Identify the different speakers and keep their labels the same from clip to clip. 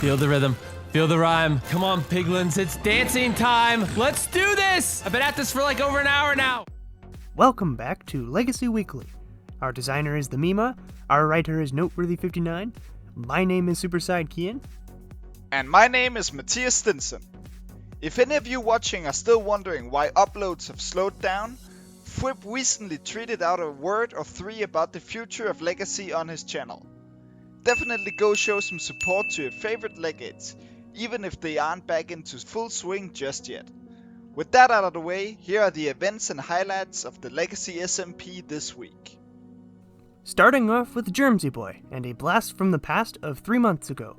Speaker 1: Feel the rhythm. Feel the rhyme. Come on, piglins, it's dancing time. Let's do this. I've been at this for like over an hour now.
Speaker 2: Welcome back to Legacy Weekly. Our designer is the Mima. Our writer is Noteworthy59. My name is Superside Kian.
Speaker 3: And my name is Matthias Stinson. If any of you watching are still wondering why uploads have slowed down, Fwip recently tweeted out a word or three about the future of Legacy on his channel. Definitely go show some support to your favorite Legates, even if they aren't back into full swing just yet. With that out of the way, here are the events and highlights of the Legacy SMP this week.
Speaker 2: Starting off with Germsy Boy and a blast from the past of 3 months ago.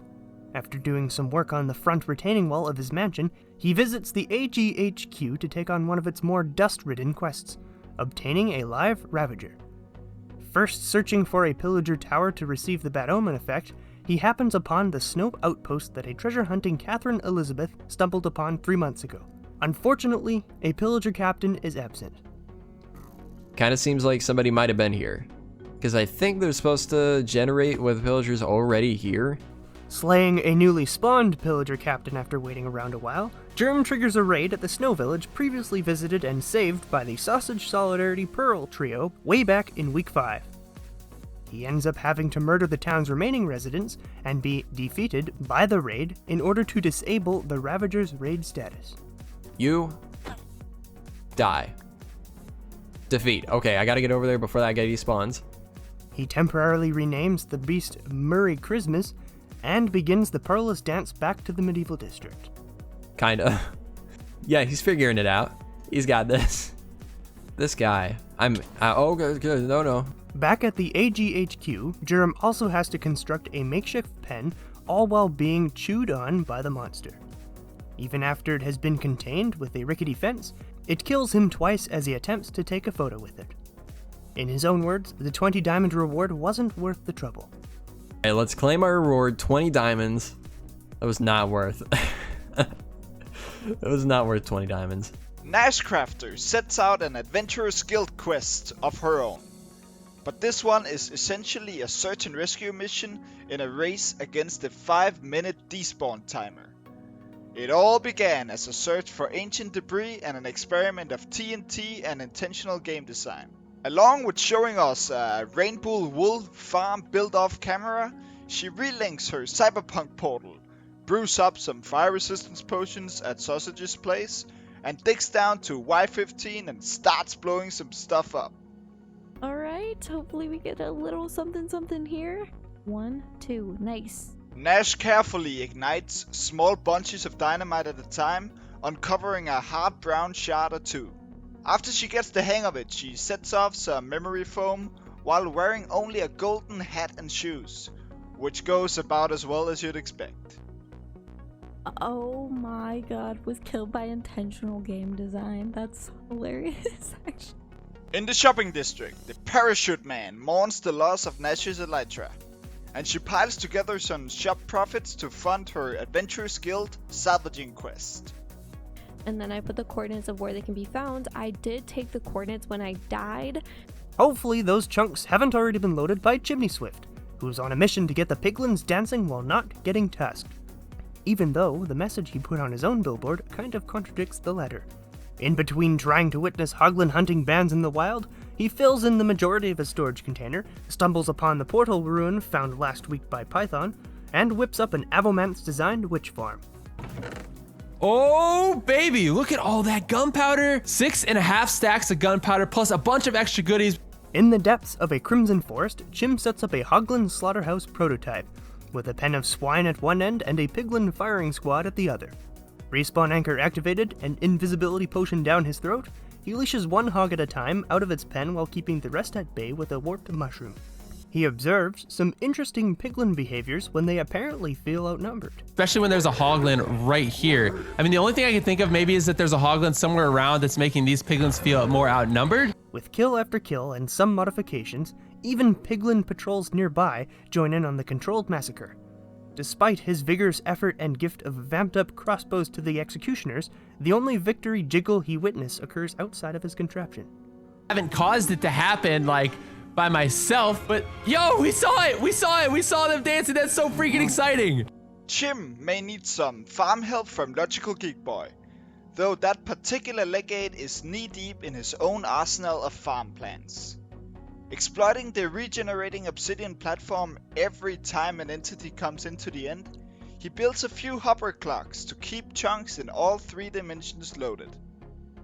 Speaker 2: After doing some work on the front retaining wall of his mansion, he visits the AGHQ to take on one of its more dust-ridden quests, obtaining a live Ravager. First searching for a pillager tower to receive the Bad Omen effect, he happens upon the snow outpost that a treasure-hunting Catherine Elizabeth stumbled upon 3 months ago. Unfortunately, a pillager captain is absent.
Speaker 1: Kinda seems like somebody might have been here, because I think they're supposed to generate with pillagers already here.
Speaker 2: Slaying a newly spawned pillager captain after waiting around a while, Germ triggers a raid at the snow village previously visited and saved by the Sausage Solidarity Pearl trio way back in week 5. He ends up having to murder the town's remaining residents and be defeated by the raid in order to disable the Ravager's raid status.
Speaker 1: You die. Defeat. Okay, I gotta get over there before that guy despawns.
Speaker 2: He temporarily renames the beast Murray Christmas and begins the Pearless dance back to the medieval district.
Speaker 1: Kinda. Yeah, he's figuring it out. He's got this. This guy. Oh, good. No.
Speaker 2: Back at the AGHQ, Germ also has to construct a makeshift pen, all while being chewed on by the monster. Even after it has been contained with a rickety fence, it kills him twice as he attempts to take a photo with it. In his own words, the 20 diamond reward wasn't worth the trouble.
Speaker 1: Hey, let's claim our reward, 20 diamonds. That was not worth. It was not worth 20 diamonds.
Speaker 3: Nashcrafter sets out an adventurous guild quest of her own. But this one is essentially a search and rescue mission in a race against the 5-minute despawn timer. It all began as a search for ancient debris and an experiment of TNT and intentional game design. Along with showing us a rainbow wool farm built off camera, she relinks her cyberpunk portal, brews up some fire resistance potions at Sausage's place, and digs down to Y15 and starts blowing some stuff up.
Speaker 4: Alright, hopefully we get a little something here. 1, 2, nice.
Speaker 3: Nash carefully ignites small bunches of dynamite at a time, uncovering a hard brown shard or two. After she gets the hang of it, she sets off some memory foam while wearing only a golden hat and shoes, which goes about as well as you'd expect.
Speaker 4: Oh my god, was killed by intentional game design. That's hilarious, actually.
Speaker 3: In the shopping district, the parachute man mourns the loss of Nash's elytra, and she piles together some shop profits to fund her adventurous guild salvaging quest.
Speaker 4: And then I put the coordinates of where they can be found. I did take the coordinates when I died.
Speaker 2: Hopefully those chunks haven't already been loaded by ChimneySwift, who's on a mission to get the piglins dancing while not getting tusked. Even though the message he put on his own billboard kind of contradicts the latter. In between trying to witness hoglin hunting bands in the wild, he fills in the majority of his storage container, stumbles upon the portal ruin found last week by Python, and whips up an Avomance-designed witch farm.
Speaker 1: Oh, baby, look at all that gunpowder. 6.5 stacks of gunpowder plus a bunch of extra goodies.
Speaker 2: In the depths of a crimson forest, Chim sets up a hoglin slaughterhouse prototype, with a pen of swine at one end and a piglin firing squad at the other. Respawn anchor activated and invisibility potion down his throat, he leashes one hog at a time out of its pen while keeping the rest at bay with a warped mushroom. He observes some interesting piglin behaviors when they apparently feel outnumbered.
Speaker 1: Especially when there's a hoglin right here. I mean, the only thing I can think of maybe is that there's a hoglin somewhere around that's making these piglins feel more outnumbered.
Speaker 2: With kill after kill and some modifications, even piglin patrols nearby join in on the controlled massacre. Despite his vigorous effort and gift of vamped up crossbows to the executioners, the only victory jiggle he witnessed occurs outside of his contraption.
Speaker 1: I haven't caused it to happen, like, by myself, but yo, we saw them dancing. That's so freaking exciting.
Speaker 3: Chim may need some farm help from Logical Geekboy, though that particular legate is knee-deep in his own arsenal of farm plans. Exploiting the regenerating obsidian platform every time an entity comes into the end, he builds a few hopper clocks to keep chunks in all 3 dimensions loaded.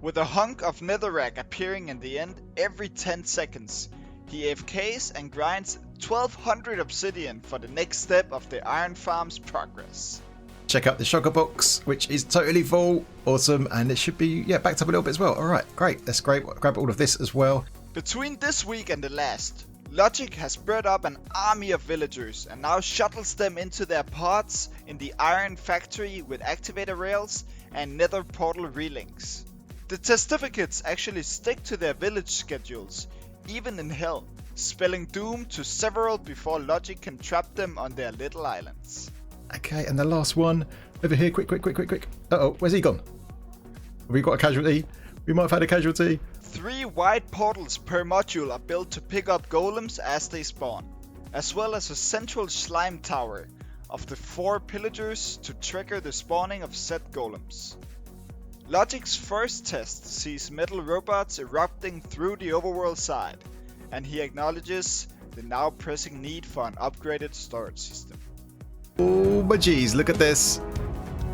Speaker 3: With a hunk of netherrack appearing in the end every 10 seconds, he AFKs and grinds 1200 obsidian for the next step of the iron farm's progress.
Speaker 5: Check out the shulker box, which is totally full. Awesome. And it should be, backed up a little bit as well. All right, great. That's great. Grab all of this as well.
Speaker 3: Between this week and the last, Logic has brought up an army of villagers and now shuttles them into their pods in the iron factory with activator rails and nether portal relinks. The testificates actually stick to their village schedules, even in hell, spelling doom to several before Logic can trap them on their little islands.
Speaker 5: Okay, and the last one over here. Quick. Uh-oh, where's he gone? Have we got a casualty? We might have had a casualty.
Speaker 3: 3 wide portals per module are built to pick up golems as they spawn, as well as a central slime tower of the 4 pillagers to trigger the spawning of said golems. Logic's first test sees metal robots erupting through the overworld side, and he acknowledges the now pressing need for an upgraded storage system.
Speaker 5: Oh my geez, look at this.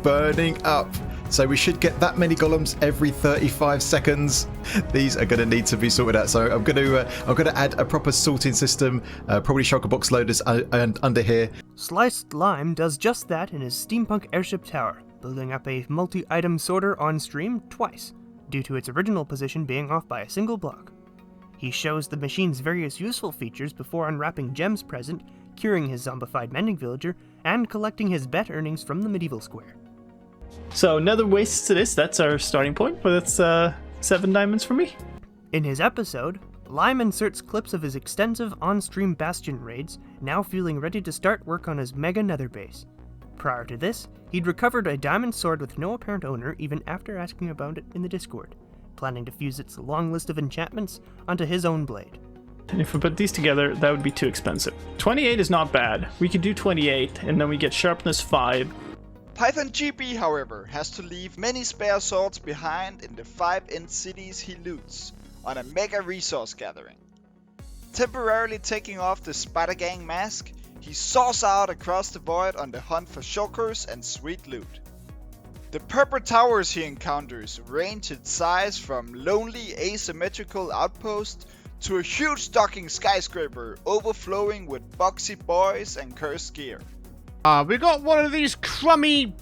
Speaker 5: Burning up. So we should get that many golems every 35 seconds. These are going to need to be sorted out. So I'm going to add a proper sorting system, probably shulker box loaders under here.
Speaker 2: Sliced Lime does just that in his steampunk airship tower, building up a multi-item sorter on stream twice, due to its original position being off by a single block. He shows the machine's various useful features before unwrapping gems present, curing his zombified mending villager, and collecting his bet earnings from the medieval square.
Speaker 6: So another waste to this, that's our starting point, but that's 7 diamonds for me.
Speaker 2: In his episode, Lime inserts clips of his extensive on-stream Bastion raids, now feeling ready to start work on his mega nether base. Prior to this, he'd recovered a diamond sword with no apparent owner even after asking about it in the Discord, planning to fuse its long list of enchantments onto his own blade.
Speaker 6: And if we put these together, that would be too expensive. 28 is not bad. We could do 28, and then we get sharpness 5.
Speaker 3: Python GB, however, has to leave many spare swords behind in the 5 end cities he loots on a mega resource gathering. Temporarily taking off the Spider Gang mask, he soars out across the void on the hunt for shulkers and sweet loot. The purple towers he encounters range in size from lonely asymmetrical outposts to a huge docking skyscraper overflowing with boxy boys and cursed gear.
Speaker 7: We got one of these crummy,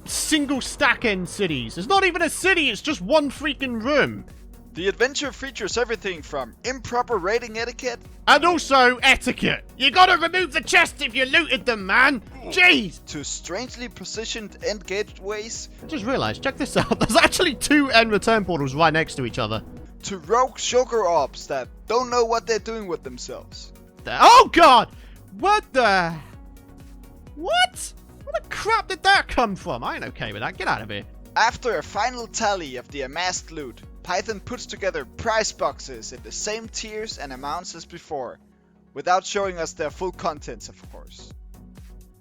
Speaker 7: single stack end cities. It's not even a city, it's just one freaking room.
Speaker 3: The adventure features everything from improper raiding etiquette
Speaker 7: and also etiquette. You gotta remove the chests if you looted them, man. Jeez.
Speaker 3: To strangely positioned end gateways.
Speaker 7: Just realized, check this out. There's actually 2 end return portals right next to each other.
Speaker 3: To rogue shulker orbs that don't know what they're doing with themselves.
Speaker 7: Oh god! What the... What? Where the crap did that come from? I ain't okay with that. Get out of here.
Speaker 3: After a final tally of the amassed loot, Python puts together prize boxes in the same tiers and amounts as before, without showing us their full contents, of course.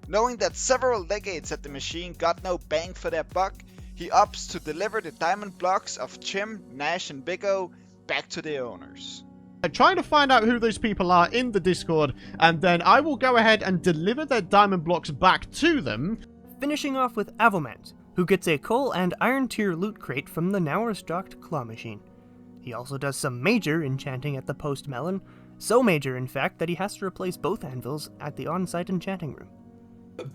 Speaker 3: Knowing that several legates at the machine got no bang for their buck, he opts to deliver the diamond blocks of Chim, Nash, and Big O back to their owners.
Speaker 7: I'm trying to find out who those people are in the Discord, and then I will go ahead and deliver their diamond blocks back to them.
Speaker 2: Finishing off with Avomant, who gets a coal and iron tier loot crate from the now restocked claw machine. He also does some major enchanting at the post melon, so major in fact that he has to replace both anvils at the on-site enchanting room.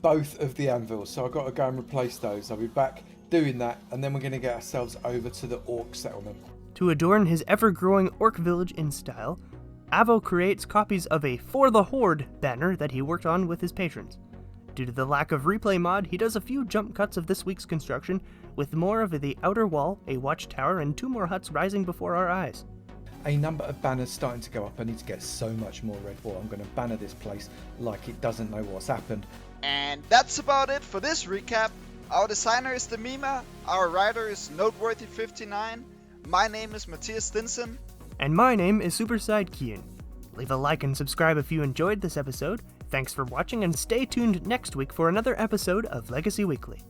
Speaker 8: Both of the anvils, so I've got to go and replace those. I'll be back doing that, and then we're going to get ourselves over to the orc settlement.
Speaker 2: To adorn his ever-growing orc village in style, Avo creates copies of a For the Horde banner that he worked on with his patrons. Due to the lack of replay mod, he does a few jump cuts of this week's construction, with more of the outer wall, a watchtower, and 2 more huts rising before our eyes.
Speaker 8: A number of banners starting to go up. I need to get so much more red wall. I'm going to banner this place like it doesn't know what's happened.
Speaker 3: And that's about it for this recap. Our designer is the Mima, our writer is Noteworthy59, my name is Matthias Stinson.
Speaker 2: And my name is Superside Kian. Leave a like and subscribe if you enjoyed this episode, Thanks for watching, and stay tuned next week for another episode of Legacy Weekly.